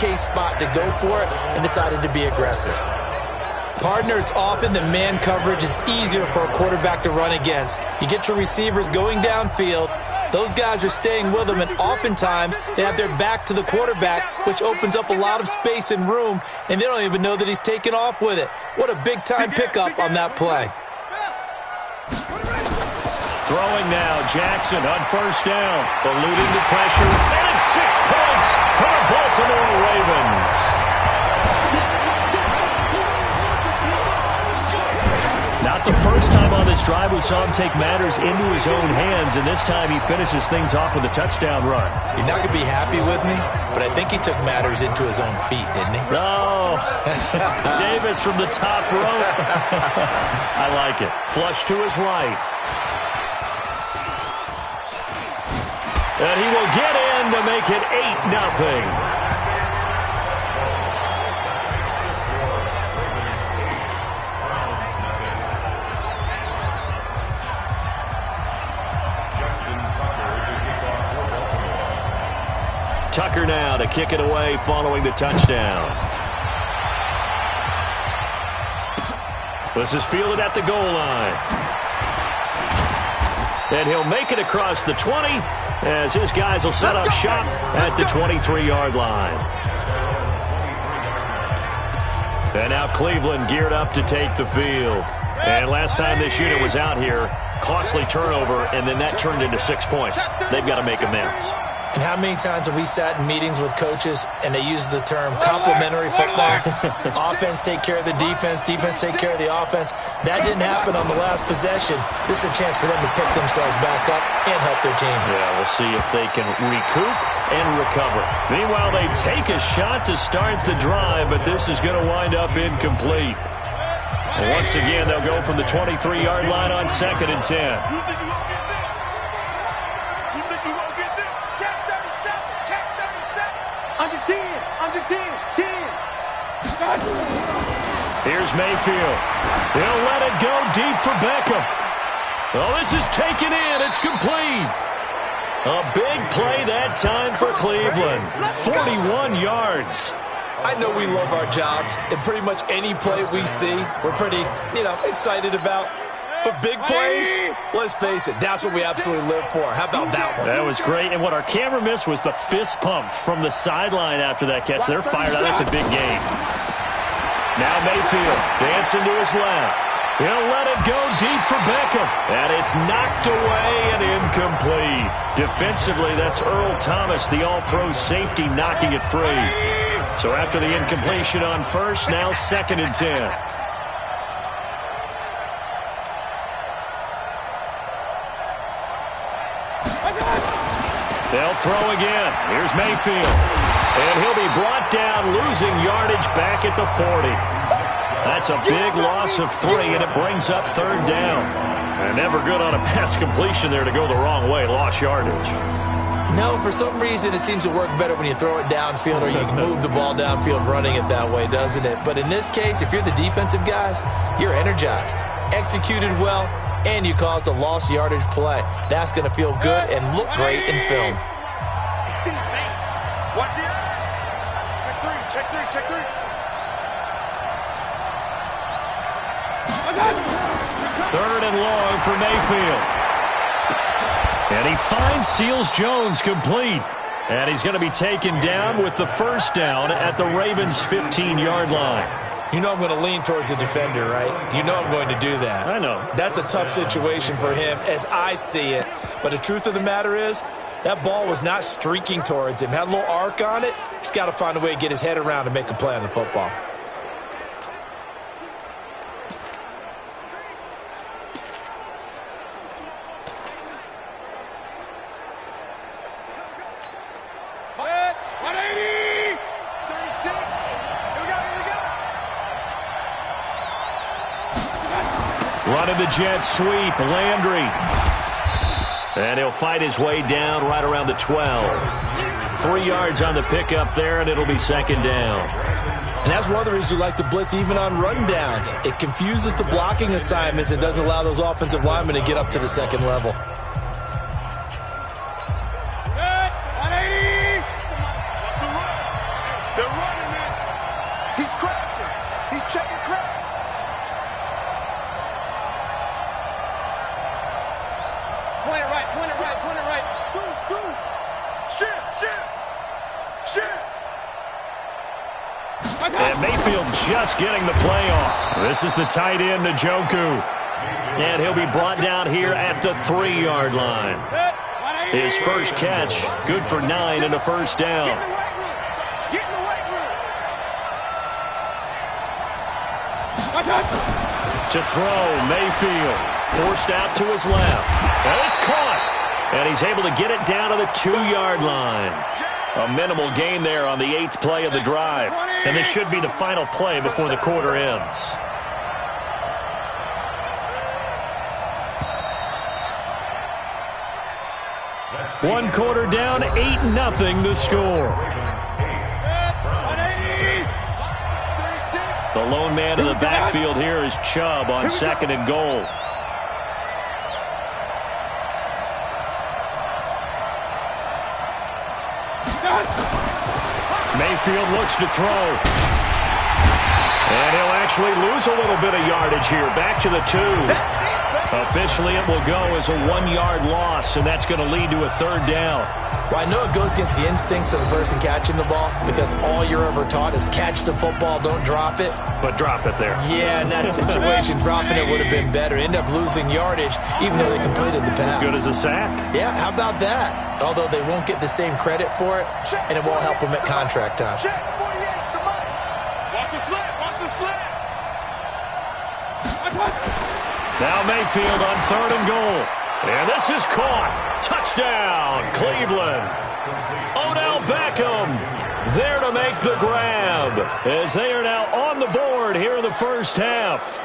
okay spot to go for it and decided to be aggressive. Partner, it's often the man coverage is easier for a quarterback to run against. You get your receivers going downfield. Those guys are staying with them, and oftentimes they have their back to the quarterback, which opens up a lot of space and room, and they don't even know that he's taken off with it. What a big-time pickup on that play. Throwing now, Jackson on first down, eluding the pressure, and it's 6 points for the Baltimore Ravens. Not the first time on this drive we saw him take matters into his own hands, and this time he finishes things off with a touchdown run. You're not going to be happy with me, but I think he took matters into his own feet, didn't he? Oh, Davis from the top rope. I like it. Flush to his right. And he will get in to make it 8-0. Tucker now to kick it away following the touchdown. This is fielded at the goal line. And he'll make it across the 20 as his guys will set up shop at the 23-yard line. And now Cleveland geared up to take the field. And last time this unit was out here, costly turnover, and then that turned into 6 points. They've got to make amends. And how many times have we sat in meetings with coaches and they use the term complementary football? Offense take care of the defense, defense take care of the offense. That didn't happen on the last possession. This is a chance for them to pick themselves back up and help their team. Yeah, we'll see if they can recoup and recover. Meanwhile, they take a shot to start the drive, but this is going to wind up incomplete. And once again, they'll go from the 23-yard line on 2nd and 10. Here's Mayfield. He'll let it go deep for Beckham. Oh, this is taken in. It's complete. A big play that time for Cleveland. 41 yards. I know we love our jobs, and pretty much any play we see, we're pretty, excited about. But big plays, let's face it, that's what we absolutely live for. How about that one? That was great, and what our camera missed was the fist pump from the sideline after that catch. They're fired out. That's a big game. Now Mayfield dancing to his left. He'll let it go deep for Beckham. And it's knocked away and incomplete. Defensively, that's Earl Thomas, the all-pro safety, knocking it free. So after the incompletion on first, now 2nd and 10. They'll throw again. Here's Mayfield. And he'll be brought down, losing yardage back at the 40. That's a big loss of 3, and it brings up 3rd down. And never good on a pass completion there to go the wrong way. Lost yardage. No, for some reason it seems to work better when you throw it downfield or you can move the ball downfield running it that way, doesn't it? But in this case, if you're the defensive guys, you're energized, executed well, and you caused a lost yardage play. That's going to feel good and look great in film. Check three. 3rd and long for Mayfield. And he finds Seals Jones complete. And he's going to be taken down with the 1st down at the Ravens' 15-yard line. You know I'm going to lean towards the defender, right? You know I'm going to do that. I know. That's a tough situation for him as I see it. But the truth of the matter is, that ball was not streaking towards him. Had a little arc on it. He's got to find a way to get his head around and make a play on the football. Running the jet sweep, Landry. And he'll fight his way down right around the 12. 3 yards on the pickup there, and it'll be 2nd down. And that's one of the reasons you like to blitz even on rundowns. It confuses the blocking assignments and doesn't allow those offensive linemen to get up to the 2nd level. They're running it. He's crashing. He's checking crash. Point it right, point it right, point it right. Goose. Shit. And Mayfield just getting the play off. This is the tight end, Njoku. And he'll be brought down here at the 3-yard line. His first catch, good for 9 and a first down. Get in the weight room. Get in the weight room. To throw, Mayfield. Forced out to his left. And it's caught. And he's able to get it down to the 2-yard line. A minimal gain there on the 8th play of the drive. And this should be the final play before the quarter ends. One quarter down, 8-0 the score. The lone man in the backfield here is Chubb on 2nd and goal. Mayfield looks to throw. And he'll actually lose a little bit of yardage here. Back to the 2. Officially, it will go as a 1-yard loss, and that's going to lead to a 3rd down. Well, I know it goes against the instincts of the person catching the ball because all you're ever taught is catch the football, don't drop it. But drop it there. Yeah, in that situation, dropping it would have been better. End up losing yardage, even though they completed the pass. As good as a sack. Yeah, how about that? Although they won't get the same credit for it, and it won't help them at contract time. Check 48's the money. Watch the slant. Now Mayfield on 3rd and goal. And this is caught. Touchdown, Cleveland. Odell Beckham there to make the grab as they are now on the board here in the first half.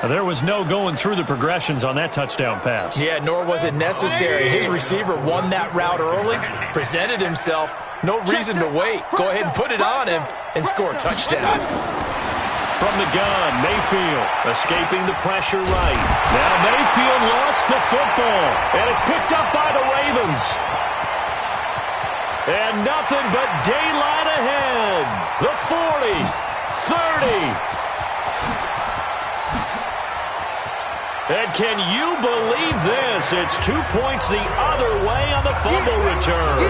There was no going through the progressions on that touchdown pass. Yeah, nor was it necessary. His receiver won that route early, presented himself. No reason to wait. Go ahead and put it on him and score a touchdown. From the gun, Mayfield escaping the pressure right. Now Mayfield lost the football, and it's picked up by the Ravens. And nothing but daylight ahead. The 40, 30. And can you believe this? It's 2 points the other way on the fumble return.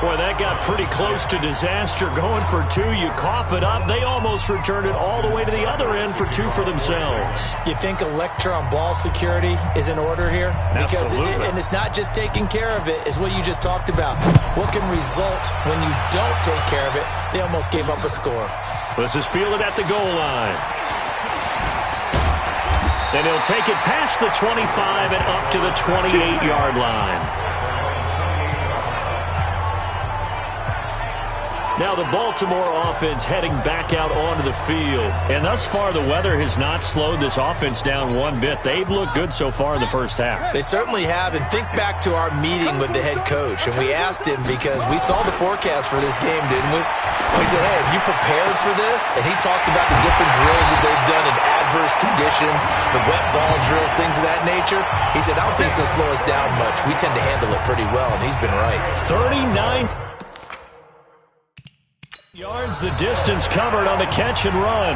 Boy, that got pretty close to disaster. Going for 2, you cough it up. They almost returned it all the way to the other end for 2 for themselves. You think a lecture on ball security is in order here? Because and it's not just taking care of it, it's what you just talked about. What can result when you don't take care of it? They almost gave up a score. This is fielded at the goal line. And he'll take it past the 25 and up to the 28-yard line. Now the Baltimore offense heading back out onto the field. And thus far, the weather has not slowed this offense down one bit. They've looked good so far in the first half. They certainly have. And think back to our meeting with the head coach. And we asked him because we saw the forecast for this game, didn't we? We said, hey, have you prepared for this? And he talked about the different drills that they've done in adverse conditions, the wet ball drills, things of that nature. He said, I don't think it's going to slow us down much. We tend to handle it pretty well, and he's been right. 39 yards, the distance covered on the catch and run.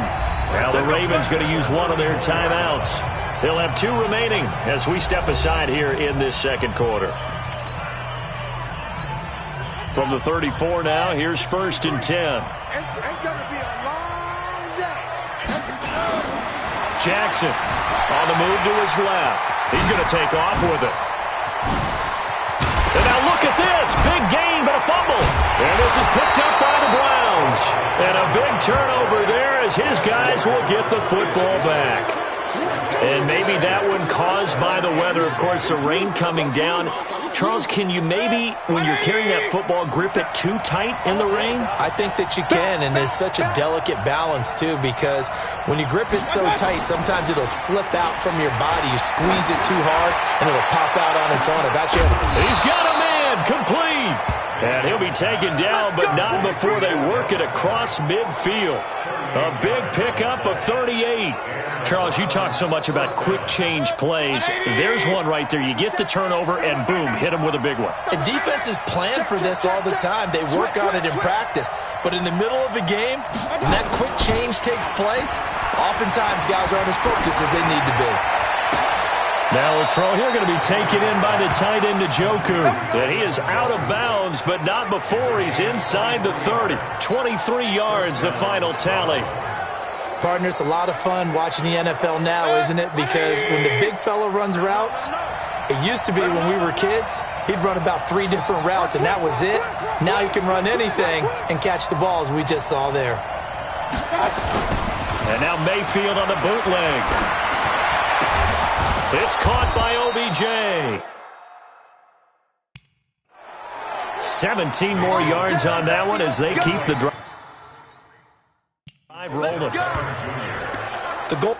Now the Ravens going to use one of their timeouts. They'll have 2 remaining as we step aside here in this second quarter. From the 34 now, here's 1st and 10. It's going to be a long day. Jackson on the move to his left. He's going to take off with it. And now look at this. Big gain, but a fumble. And this is picked up by the Browns. And a big turnover there as his guys will get the football back. And maybe that one caused by the weather. Of course, the rain coming down. Charles, can you maybe, when you're carrying that football, grip it too tight in the rain? I think that you can, and it's such a delicate balance, too, because when you grip it so tight, sometimes it'll slip out from your body. You squeeze it too hard, and it'll pop out on its own. He's got a man, complete. And he'll be taken down, but not before they work it across midfield. A big pickup of 38. Charles, you talk so much about quick change plays. There's one right there. You get the turnover, and boom, hit him with a big one. And defenses plan for this all the time. They work on it in practice. But in the middle of a game, when that quick change takes place, oftentimes guys aren't as focused as they need to be. Now a throw here going to be taken in by the tight end Njoku. And he is out of bounds, but not before he's inside the 30. 23 yards, the final tally. Partner, it's a lot of fun watching the NFL now, isn't it? Because when the big fella runs routes, it used to be when we were kids, he'd run about 3 different routes, and that was it. Now he can run anything and catch the ball, as we just saw there. And now Mayfield on the bootleg. It's caught by OBJ. 17 more yards on that one as they keep the drive rolling. The goal.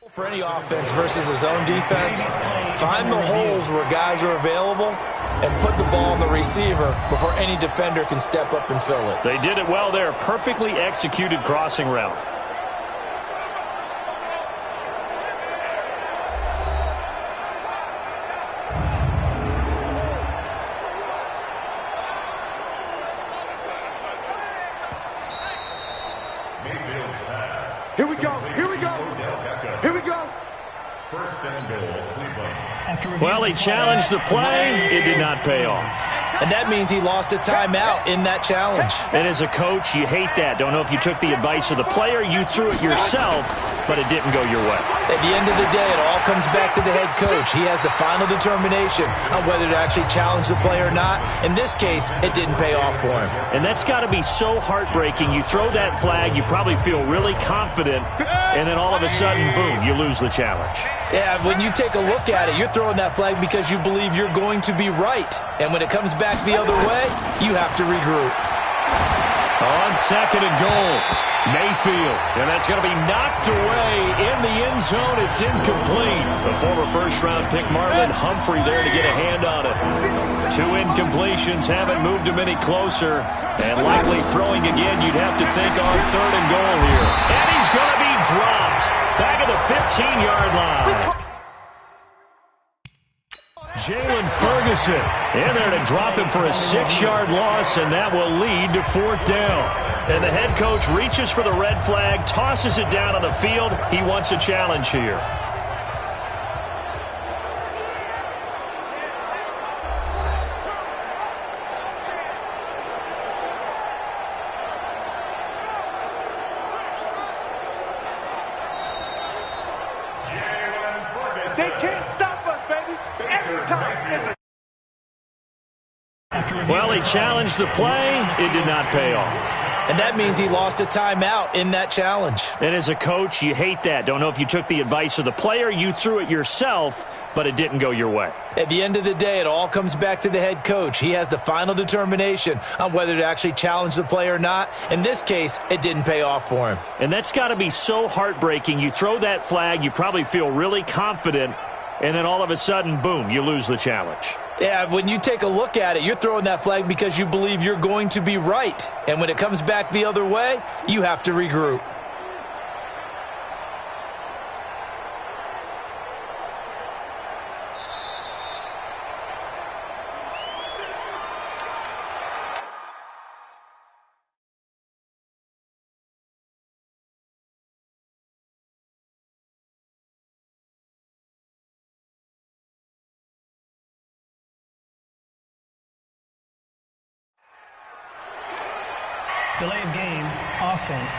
For any offense versus his own defense, find the holes where guys are available and put the ball on the receiver before any defender can step up and fill it. They did it well there. Perfectly executed crossing route. Here we go. Here we go. Here we go. First and goal, Cleveland. Well, he challenged the play. It did not pay off. And that means he lost a timeout in that challenge. And as a coach, you hate that. Don't know if you took the advice of the player. You threw it yourself, but it didn't go your way. At the end of the day, it all comes back to the head coach. He has the final determination on whether to actually challenge the play or not. In this case, it didn't pay off for him. And that's got to be so heartbreaking. You throw that flag, you probably feel really confident, and then all of a sudden, boom, you lose the challenge. Yeah, when you take a look at it, you're throwing that flag because you believe you're going to be right. And when it comes back the other way, you have to regroup. On second and goal, Mayfield. And that's going to be knocked away in the end zone. It's incomplete. The former first-round pick Marlon Humphrey there to get a hand on it. 2 incompletions haven't moved him any closer. And likely throwing again, you'd have to think on third and goal here. And he's going to be dropped back at the 15-yard line. Jalen Ferguson in there to drop him for a 6-yard loss, and that will lead to 4th down. And the head coach reaches for the red flag, tosses it down on the field. He wants a challenge here. They can't stop us, baby. Every time. Well, he challenged the play. It did not pay off. And that means he lost a timeout in that challenge. And as a coach, you hate that. Don't know if you took the advice of the player. You threw it yourself, but it didn't go your way. At the end of the day, it all comes back to the head coach. He has the final determination on whether to actually challenge the play or not. In this case, it didn't pay off for him. And that's got to be so heartbreaking. You throw that flag, you probably feel really confident, and then all of a sudden, boom, you lose the challenge. Yeah, when you take a look at it, you're throwing that flag because you believe you're going to be right. And when it comes back the other way, you have to regroup. Delay of game, offense.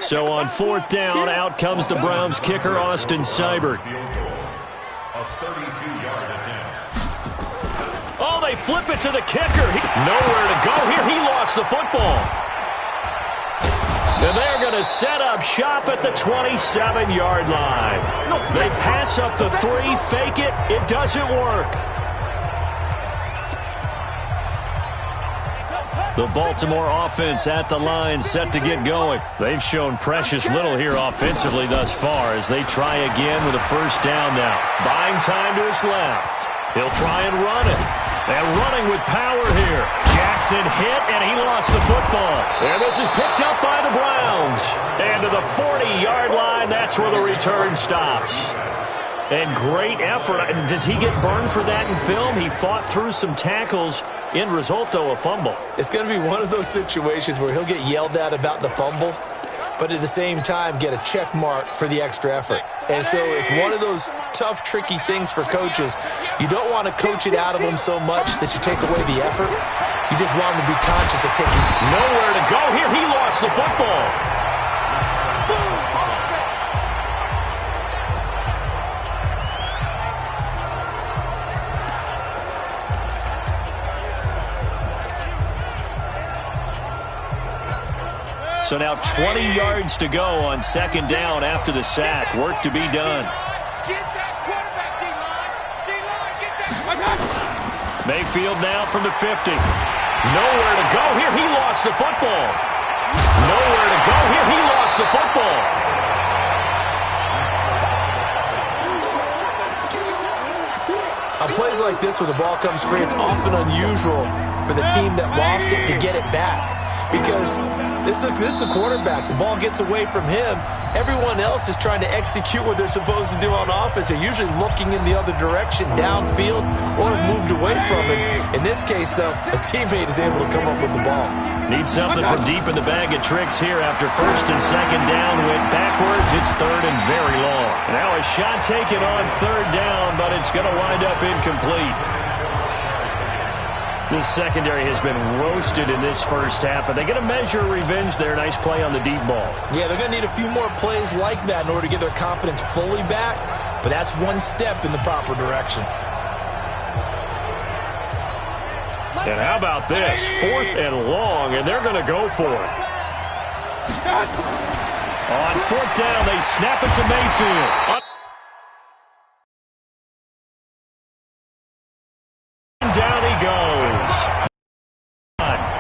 So on 4th down, out comes the Browns kicker, Austin Seibert. A 32-yard attempt. Oh, they flip it to the kicker. Nowhere to go here. He lost the football. And they're going to set up shop at the 27-yard line. They pass up the 3, fake it. It doesn't work. The Baltimore offense at the line, set to get going. They've shown precious little here offensively thus far as they try again with a first down now. Buying time to his left. He'll try and run it. And running with power here. Jackson hit, and he lost the football. And this is picked up by the Browns. And to the 40-yard line, that's where the return stops. And great effort. Does he get burned for that in film? He fought through some tackles. End result, though, a fumble. It's going to be one of those situations where he'll get yelled at about the fumble, but at the same time get a check mark for the extra effort. And so it's one of those tough, tricky things for coaches. You don't want to coach it out of them so much that you take away the effort. You just want them to be conscious of taking. Nowhere to go here. He lost the football. So now 20 yards to go on second down after the sack. Work to be done. Get that quarterback, D-line. D-line, get that. Mayfield now from the 50. Nowhere to go here. He lost the football. Nowhere to go here. He lost the football. On plays like this, when the ball comes free, it's often unusual for the team that lost it to get it back. Because this is the quarterback. The ball gets away from him. Everyone else is trying to execute what they're supposed to do on offense. They're usually looking in the other direction, downfield, or have moved away from it. In this case, though, a teammate is able to come up with the ball. Need something from deep in the bag of tricks here after first and second down went backwards. It's third and very long. Now a shot taken on third down, but it's going to wind up incomplete. This secondary has been roasted in this first half, but they get a measure of revenge there. Nice play on the deep ball. Yeah, they're going to need a few more plays like that in order to get their confidence fully back, but that's one step in the proper direction. And how about this? Fourth and long, and they're going to go for it. On fourth down, they snap it to Mayfield. Down he goes.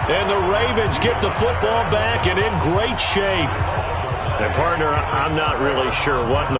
And the Ravens get the football back and in great shape. And partner, I'm not really sure what